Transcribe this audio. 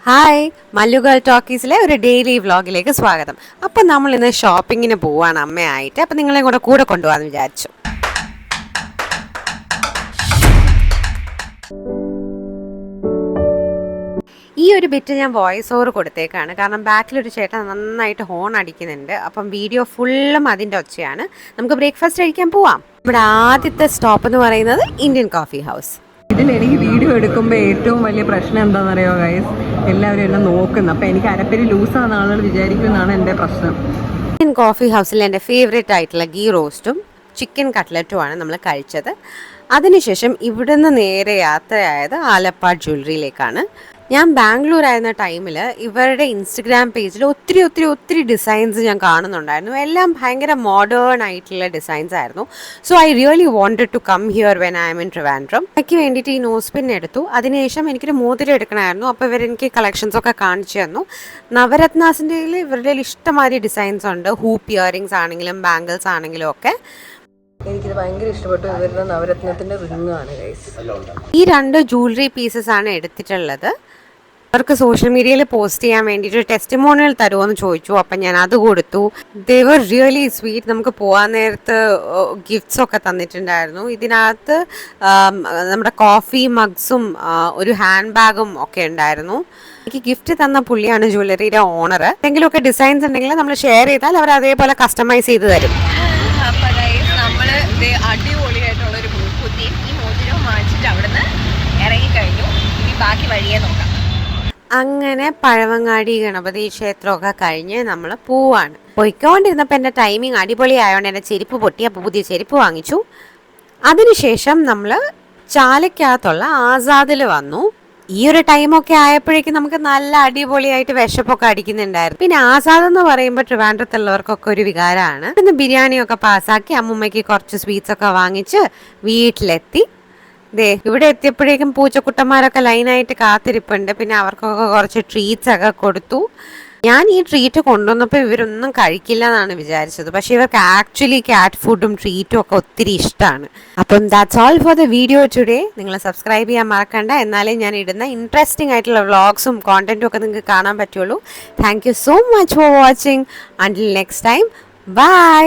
Hi, മല്ലുകൾ ടോക്കീസിലെ ഒരു daily വ്ളോഗിലേക്ക് സ്വാഗതം. അപ്പം നമ്മൾ ഇന്ന് ഷോപ്പിങ്ങിന് പോവാണ് അമ്മയായിട്ട്. അപ്പം നിങ്ങളെ കൂടെ കൊണ്ടുപോകാമെന്ന് വിചാരിച്ചു. ഈ ഒരു ബിറ്റ് ഞാൻ വോയിസ് ഓവർ കൊടുത്തേക്കാണ്, കാരണം ബാക്കിലൊരു ചേട്ടൻ നന്നായിട്ട് ഹോൺ അടിക്കുന്നുണ്ട്. അപ്പം വീഡിയോ ഫുള്ളും അതിൻ്റെ ഒച്ചയാണ്. നമുക്ക് ബ്രേക്ക്ഫാസ്റ്റ് കഴിക്കാൻ പോവാം. ഇവിടെ ആദ്യത്തെ സ്റ്റോപ്പ് എന്ന് പറയുന്നത് ഇന്ത്യൻ കോഫി ഹൗസ്. ഇതിൽ എനിക്ക് വീഡിയോ എടുക്കുമ്പോൾ ഏറ്റവും വലിയ പ്രശ്നം എന്താണെന്നറിയോ ഗൈസ്, എല്ലാവരും എന്നെ നോക്കുന്നു. അപ്പോൾ എനിക്ക് അരപ്പരി ലൂസാണ് ആളുകൾ വിചാരിക്കുന്നതാണ് എൻ്റെ പ്രശ്നം. ഇന്ത്യൻ കോഫി ഹൗസിൽ എൻ്റെ ഫേവറേറ്റ് ആയിട്ടുള്ള ഗീ റോസ്റ്റും ചിക്കൻ കട്ട്ലറ്റുമാണ് നമ്മൾ കഴിച്ചത്. അതിനുശേഷം ഇവിടുന്ന് നേരെ യാത്രയായത് ആലപ്പാട് ജ്വല്ലറിയിലേക്കാണ്. ഞാൻ ബാംഗ്ലൂർ ആയിരുന്ന ടൈമിൽ ഇവരുടെ ഇൻസ്റ്റഗ്രാം പേജിൽ ഒത്തിരി ഡിസൈൻസ് ഞാൻ കാണുന്നുണ്ടായിരുന്നു. എല്ലാം ഭയങ്കര മോഡേൺ ആയിട്ടുള്ള ഡിസൈൻസ് ആയിരുന്നു. So I really wanted to come here when I'm in Trivandrum. എനിക്ക് വേണ്ടിയിട്ട് ഈ നോസ് പിൻ എടുത്തു. അതിനുശേഷം എനിക്കൊരു മോതിരം എടുക്കണമായിരുന്നു. അപ്പോൾ ഇവരെനിക്ക് കളക്ഷൻസ് ഒക്കെ കാണിച്ചു തന്നു. നവരത്നാസിൻ്റെ ഇവരുടെ ഇഷ്ടംമാതിരി ഡിസൈൻസ് ഉണ്ട്. ഹൂപ്പ് ഇയറിങ്സ് ആണെങ്കിലും ബാംഗിൾസ് ആണെങ്കിലും ഒക്കെ. എനിക്കിത് ഭയങ്കര ഇഷ്ടപ്പെട്ടു. ഇവരുടെ നവരത്നത്തിൻ്റെ റിംഗ് ആണ് ഗൈസ്. ഈ 2 ജ്വല്ലറി പീസസ് ആണ് എടുത്തിട്ടുള്ളത്. അവർക്ക് സോഷ്യൽ മീഡിയയിൽ പോസ്റ്റ് ചെയ്യാൻ വേണ്ടിയിട്ട് ടെസ്റ്റിമോണിയൽ തരുമോയെന്ന് ചോദിച്ചു. അപ്പം ഞാൻ അത് കൊടുത്തു. ദേ വർ റിയലി സ്വീറ്റ്. നമുക്ക് പോകാൻ നേരത്ത് ഗിഫ്റ്റ്സ് ഒക്കെ തന്നിട്ടുണ്ടായിരുന്നു. ഇതിനകത്ത് നമ്മുടെ കോഫി മഗ്സും ഒരു ഹാൻഡ് ബാഗും ഒക്കെ ഉണ്ടായിരുന്നു. എനിക്ക് ഗിഫ്റ്റ് തന്ന പുള്ളിയാണ് ജ്വല്ലറിയുടെ ഓണർ. എന്തെങ്കിലുമൊക്കെ ഡിസൈൻസ് ഉണ്ടെങ്കിൽ നമ്മൾ ഷെയർ ചെയ്താൽ അവർ അതേപോലെ കസ്റ്റമൈസ് ചെയ്ത് തരും. നമ്മൾ അടിപൊളിയായിട്ടുള്ളൊരു മൂക്കുത്തിയും ഈ മോതിരവും വാങ്ങിച്ചിട്ട് അവിടുന്ന് ഇറങ്ങിക്കഴിഞ്ഞു. ഇനി ബാക്കി വഴിയെ നോക്കാം. അങ്ങനെ പഴവങ്ങാടി ഗണപതി ക്ഷേത്രമൊക്കെ കഴിഞ്ഞ് നമ്മൾ പോവാണ്. പോയിക്കൊണ്ടിരുന്നപ്പോൾ എൻ്റെ ടൈമിങ് അടിപൊളി ആയതുകൊണ്ട് എൻ്റെ ചെരുപ്പ് പൊട്ടി. അപ്പോൾ പുതിയ ചെരുപ്പ് വാങ്ങിച്ചു. അതിനുശേഷം നമ്മൾ ചാലക്കകത്തുള്ള ആസാദിൽ വന്നു. ഈ ഒരു ടൈമൊക്കെ ആയപ്പോഴേക്കും നമുക്ക് നല്ല അടിപൊളിയായിട്ട് വിശപ്പൊക്കെ അടിക്കുന്നുണ്ടായിരുന്നു. പിന്നെ ആസാദ് എന്ന് പറയുമ്പോൾ ട്രിവാൻഡ്രത്തുള്ളവർക്കൊക്കെ ഒരു വികാരമാണ്. ഇന്ന് ബിരിയാണിയൊക്കെ പാസ്സാക്കി അമ്മുമ്മയ്ക്ക് കുറച്ച് സ്വീറ്റ്സ് ഒക്കെ വാങ്ങിച്ച് വീട്ടിലെത്തി. ഇവിടെ എത്തിയപ്പോഴേക്കും പൂച്ചക്കുട്ടന്മാരൊക്കെ ലൈനായിട്ട് കാത്തിരിപ്പുണ്ട്. പിന്നെ അവർക്കൊക്കെ കുറച്ച് ട്രീറ്റ്സ് ഒക്കെ കൊടുത്തു. ഞാൻ ഈ ട്രീറ്റ് കൊണ്ടുവന്നപ്പോൾ ഇവരൊന്നും കഴിക്കില്ല എന്നാണ് വിചാരിച്ചത്. പക്ഷേ ഇവർക്ക് ആക്ച്വലി ക്യാറ്റ് ഫുഡും ട്രീറ്റും ഒക്കെ ഒത്തിരി ഇഷ്ടമാണ്. അപ്പം that's all for the video today. നിങ്ങൾ സബ്സ്ക്രൈബ് ചെയ്യാൻ മറക്കണ്ട. എന്നാലേ ഞാൻ ഇടുന്ന ഇൻട്രസ്റ്റിംഗ് ആയിട്ടുള്ള വ്ളോഗ്സും കോണ്ടന്റും ഒക്കെ നിങ്ങൾക്ക് കാണാൻ പറ്റുള്ളൂ. Thank you so much for watching. Until next time, by.